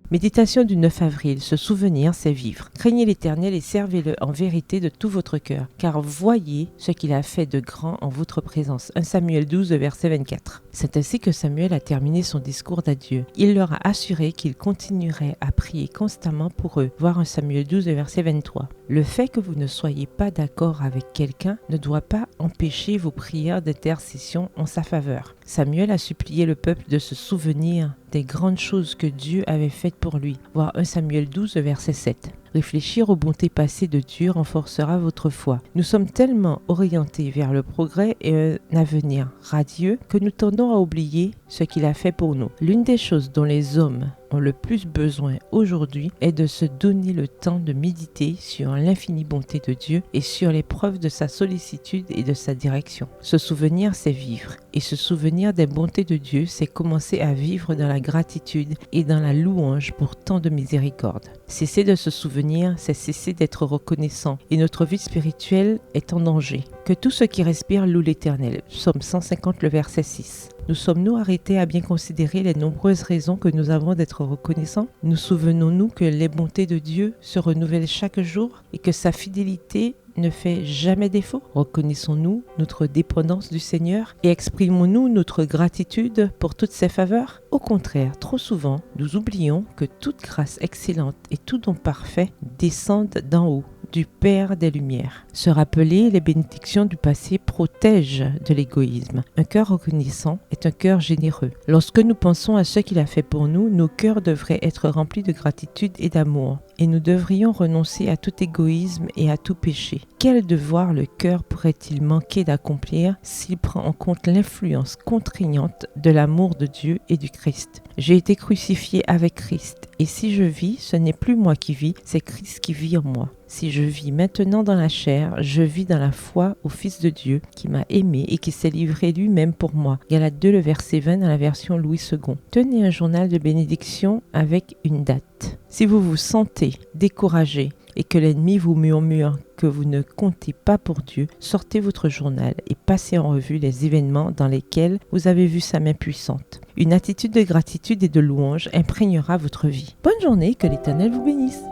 Méditation du 9 avril, se souvenir, c'est vivre. Craignez l'Éternel et servez-le en vérité de tout votre cœur, car voyez ce qu'il a fait de grand en votre présence. 1 Samuel 12, verset 24. C'est ainsi que Samuel a terminé son discours d'adieu. Il leur a assuré qu'il continuerait à prier constamment pour eux. Voir 1 Samuel 12, verset 23. Le fait que vous ne soyez pas d'accord avec quelqu'un ne doit pas empêcher vos prières d'intercession en sa faveur. Samuel a supplié le peuple de se souvenir des grandes choses que Dieu avait faites pour lui. Voir 1 Samuel 12, verset 7. Réfléchir aux bontés passées de Dieu renforcera votre foi. Nous sommes tellement orientés vers le progrès et un avenir radieux que nous tendons à oublier ce qu'il a fait pour nous. L'une des choses dont les hommes ont le plus besoin aujourd'hui est de se donner le temps de méditer sur l'infinie bonté de Dieu et sur les preuves de sa sollicitude et de sa direction. Se souvenir, c'est vivre. Et se souvenir des bontés de Dieu, c'est commencer à vivre dans la gratitude et dans la louange pour tant de miséricorde. Cesser de se souvenir, c'est cesser d'être reconnaissant. Et notre vie spirituelle est en danger. Que tout ce qui respire loue l'Éternel. Psaume 150, le verset 6. Nous sommes-nous arrêtés à bien considérer les nombreuses raisons que nous avons d'être reconnaissants? Nous souvenons-nous que les bontés de Dieu se renouvellent chaque jour et que sa fidélité ne fait jamais défaut? Reconnaissons-nous notre dépendance du Seigneur et exprimons-nous notre gratitude pour toutes ses faveurs? Au contraire, trop souvent, nous oublions que toute grâce excellente et tout don parfait descendent d'en haut, du Père des Lumières. Se rappeler les bénédictions du passé protège de l'égoïsme. Un cœur reconnaissant est un cœur généreux. Lorsque nous pensons à ce qu'il a fait pour nous, nos cœurs devraient être remplis de gratitude et d'amour. Et nous devrions renoncer à tout égoïsme et à tout péché. Quel devoir le cœur pourrait-il manquer d'accomplir s'il prend en compte l'influence contraignante de l'amour de Dieu et du Christ? J'ai été crucifié avec Christ, et si je vis, ce n'est plus moi qui vis, c'est Christ qui vit en moi. Si je vis maintenant dans la chair, je vis dans la foi au Fils de Dieu qui m'a aimé et qui s'est livré lui-même pour moi. Galates 2, le verset 20 dans la version Louis II. Tenez un journal de bénédiction avec une date. Si vous vous sentez découragé et que l'ennemi vous murmure que vous ne comptez pas pour Dieu, sortez votre journal et passez en revue les événements dans lesquels vous avez vu sa main puissante. Une attitude de gratitude et de louange imprégnera votre vie. Bonne journée, que l'Éternel vous bénisse.